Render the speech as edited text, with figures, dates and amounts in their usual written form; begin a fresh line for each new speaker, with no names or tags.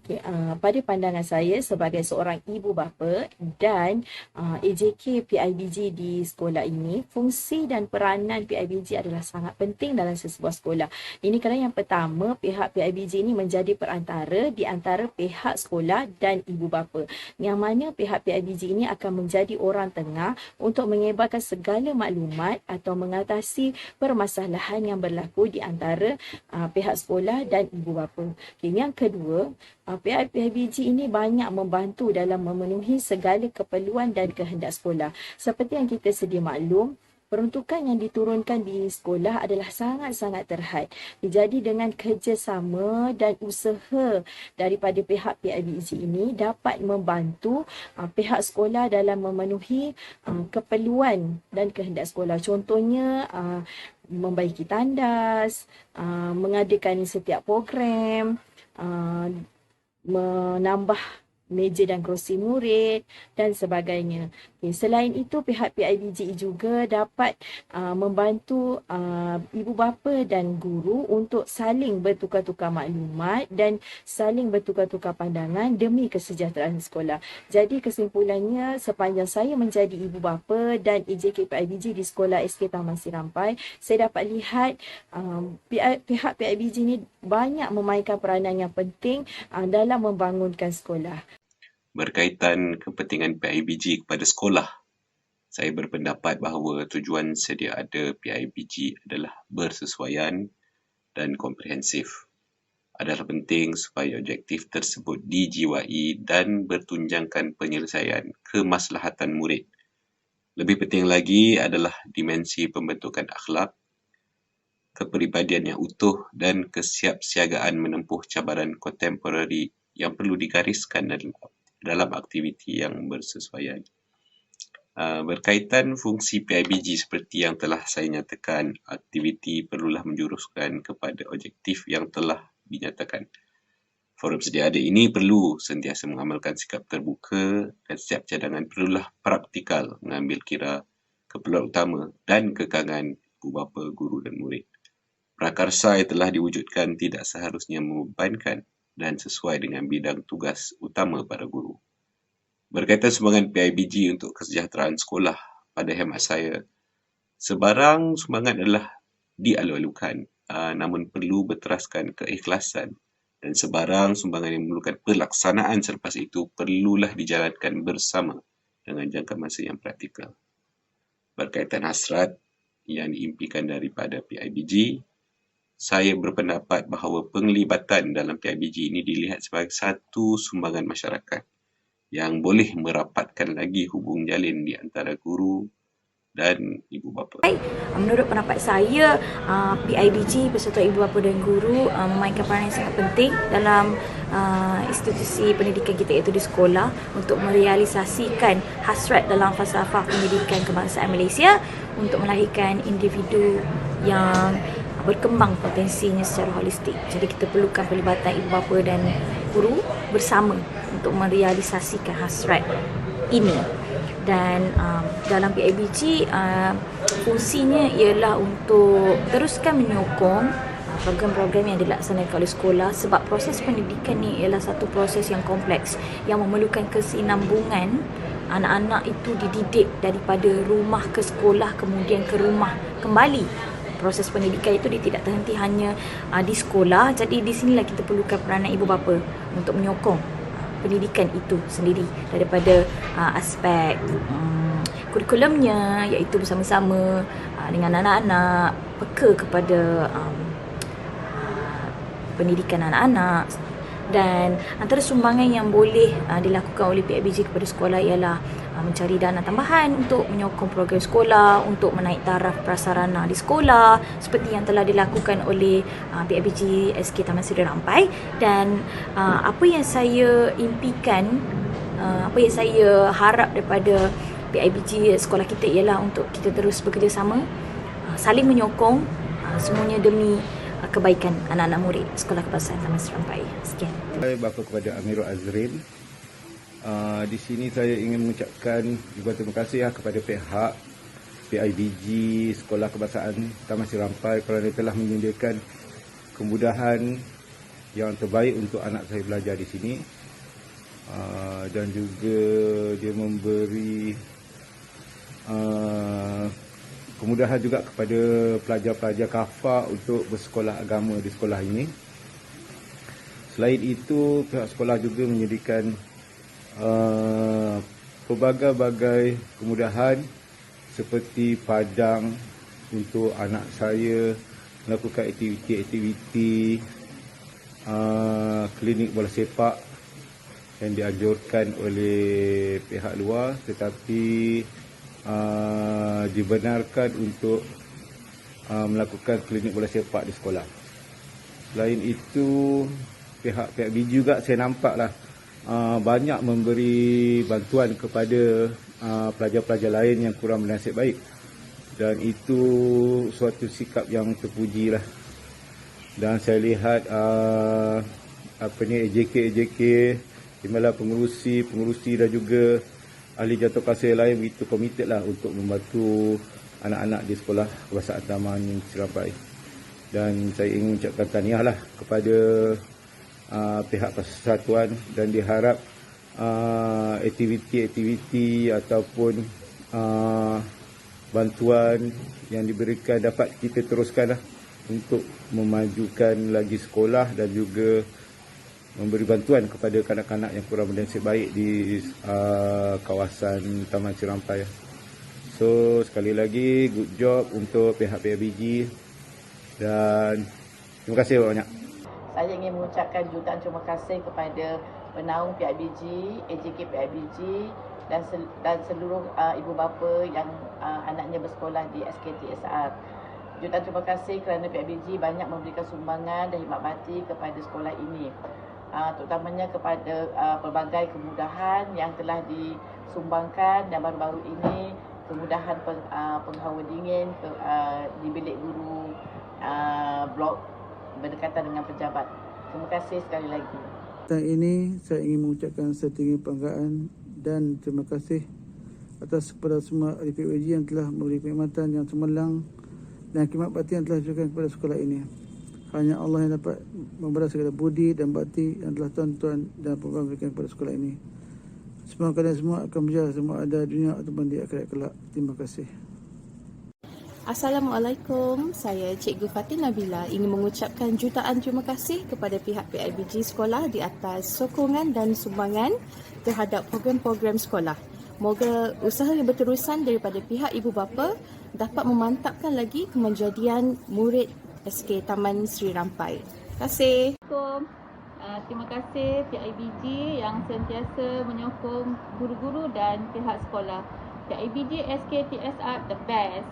Okay, pada pandangan saya sebagai seorang ibu bapa dan AJK PIBG di sekolah ini, fungsi dan peranan PIBG adalah sangat penting dalam sesebuah sekolah. Ini kerana yang pertama, pihak PIBG ini menjadi perantara di antara pihak sekolah dan ibu bapa. Yang mana pihak PIBG ini akan menjadi orang tengah untuk menyebarkan segala maklumat atau mengatasi permasalahan yang berlaku di antara pihak sekolah dan ibu bapa. Okay, yang kedua, PIBG ini banyak membantu dalam memenuhi segala keperluan dan kehendak sekolah. Seperti yang kita sedia maklum, peruntukan yang diturunkan di sekolah adalah sangat-sangat terhad. Jadi dengan kerjasama dan usaha daripada pihak PIBG ini dapat membantu pihak sekolah dalam memenuhi keperluan dan kehendak sekolah. Contohnya membaiki tandas, mengadakan setiap program, menambah meja dan kerusi murid dan sebagainya. Okay, selain itu, pihak PIBG juga dapat membantu ibu bapa dan guru untuk saling bertukar-tukar maklumat dan saling bertukar-tukar pandangan demi kesejahteraan sekolah. Jadi kesimpulannya, sepanjang saya menjadi ibu bapa dan AJK PIBG di sekolah SK Taman Serampai, saya dapat lihat pihak PIBG ini banyak memainkan peranan yang penting dalam membangunkan sekolah.
Berkaitan kepentingan PIBG kepada sekolah, saya berpendapat bahawa tujuan sedia ada PIBG adalah bersesuaian dan komprehensif. Adalah penting supaya objektif tersebut dijiwai dan bertunjangkan penyelesaian kemaslahatan murid. Lebih penting lagi adalah dimensi pembentukan akhlak, kepribadian yang utuh dan kesiapsiagaan menempuh cabaran kontemporari yang perlu digariskan dalam aktiviti yang bersesuaian. Berkaitan fungsi PIBG seperti yang telah saya nyatakan, aktiviti perlulah menjuruskan kepada objektif yang telah dinyatakan. Forum sedia ada ini perlu sentiasa mengamalkan sikap terbuka dan setiap cadangan perlulah praktikal mengambil kira keperluan utama dan kekangan ibu bapa, guru dan murid. Prakarsa yang telah diwujudkan tidak seharusnya membebankan dan sesuai dengan bidang tugas utama para guru. Berkaitan sumbangan PIBG untuk kesejahteraan sekolah, pada hemat saya, sebarang sumbangan adalah dialu-alukan, namun perlu berteraskan keikhlasan, dan sebarang sumbangan yang memerlukan pelaksanaan selepas itu perlulah dijalankan bersama dengan jangka masa yang praktikal. Berkaitan hasrat yang diimpikan daripada PIBG, saya berpendapat bahawa penglibatan dalam PIBG ini dilihat sebagai satu sumbangan masyarakat yang boleh merapatkan lagi hubung jalin di antara guru dan ibu bapa.
Menurut pendapat saya, PIBG beserta ibu bapa dan guru memainkan peranan yang sangat penting dalam institusi pendidikan kita, iaitu di sekolah, untuk merealisasikan hasrat dalam falsafah pendidikan kebangsaan Malaysia untuk melahirkan individu yang berkembang potensinya secara holistik. Jadi kita perlukan pelibatan ibu bapa dan guru bersama untuk merealisasikan hasrat ini. Dan dalam PIBG, fungsinya ialah untuk teruskan menyokong program-program yang dilaksanakan oleh sekolah, sebab proses pendidikan ni ialah satu proses yang kompleks yang memerlukan kesinambungan. Anak-anak itu dididik daripada rumah ke sekolah, kemudian ke rumah kembali. Proses pendidikan itu dia tidak terhenti hanya di sekolah. Jadi di sinilah kita perlukan peranan ibu bapa untuk menyokong pendidikan itu sendiri daripada aspek kurikulumnya, iaitu bersama-sama dengan anak-anak, peka kepada pendidikan anak-anak. Dan antara sumbangan yang boleh dilakukan oleh PIBG kepada sekolah ialah mencari dana tambahan untuk menyokong program sekolah, untuk menaik taraf prasarana di sekolah seperti yang telah dilakukan oleh PIBG SK Taman Serampai. Dan apa yang saya impikan, apa yang saya harap daripada PIBG sekolah kita ialah untuk kita terus bekerjasama, saling menyokong, semuanya demi kebaikan anak-anak murid Sekolah Kebangsaan Taman Serampai. Sekian.
Saya bapa kepada Amirul Azrin. Di sini saya ingin mengucapkan juga terima kasih kepada pihak PIBG Sekolah Kebangsaan Taman Serampai kerana telah menyediakan kemudahan yang terbaik untuk anak saya belajar di sini. Dan juga dia memberi kemudahan juga kepada pelajar-pelajar kafah untuk bersekolah agama di sekolah ini. Selain itu, pihak sekolah juga menyediakan pelbagai kemudahan seperti padang untuk anak saya melakukan aktiviti-aktiviti klinik bola sepak yang dianjurkan oleh pihak luar, tetapi dibenarkan untuk melakukan klinik bola sepak di sekolah. Selain itu, pihak BG juga saya nampaklah banyak memberi bantuan kepada pelajar-pelajar lain yang kurang bernasib baik, dan itu suatu sikap yang terpujilah. Dan saya lihat AJK Timbalan pengurusi dan juga ahli jatuh kasih lain begitu komited lah untuk membantu anak-anak di sekolah Kebangsaan Taman Serampai. Dan saya ingin mengucapkan tahniah lah kepada pihak persatuan, dan diharap aktiviti-aktiviti ataupun bantuan yang diberikan dapat kita teruskan lah untuk memajukan lagi sekolah dan juga memberi bantuan kepada kanak-kanak yang kurang bernasib baik di kawasan Taman Serampai. So, sekali lagi good job untuk pihak PIBG dan terima kasih banyak.
Saya ingin mengucapkan jutaan terima kasih kepada penaung PIBG, AJK PIBG dan seluruh ibu bapa yang anaknya bersekolah di SKTSR. Jutaan terima kasih kerana PIBG banyak memberikan sumbangan dan khidmat bakti kepada sekolah ini. Terutamanya kepada pelbagai kemudahan yang telah disumbangkan, dan baru-baru ini kemudahan penghawa dingin di bilik guru blok berdekatan dengan pejabat. Terima kasih sekali lagi.
Tentang ini saya ingin mengucapkan setinggi penghargaan dan terima kasih atas kepada semua ahli PIBG yang telah memberi perkhidmatan yang cemerlang dan khidmat bakti yang telah diberikan kepada sekolah ini. Hanya Allah yang dapat membalas segala budi dan bakti yang telah tuan-tuan dan puan berikan kepada sekolah ini. Semoga kalian semua akan berjaya semua ada dunia ataupun di akhirat kelak. Terima kasih.
Assalamualaikum, saya Cikgu Fatin Nabila ingin mengucapkan jutaan terima kasih kepada pihak PIBG sekolah di atas sokongan dan sumbangan terhadap program-program sekolah. Moga usaha yang berterusan daripada pihak ibu bapa dapat memantapkan lagi kemenjadian murid SK Taman Sri Rampai. Terima kasih.
Terima kasih PIBG yang sentiasa menyokong guru-guru dan pihak sekolah. PIBG SKTSR the best.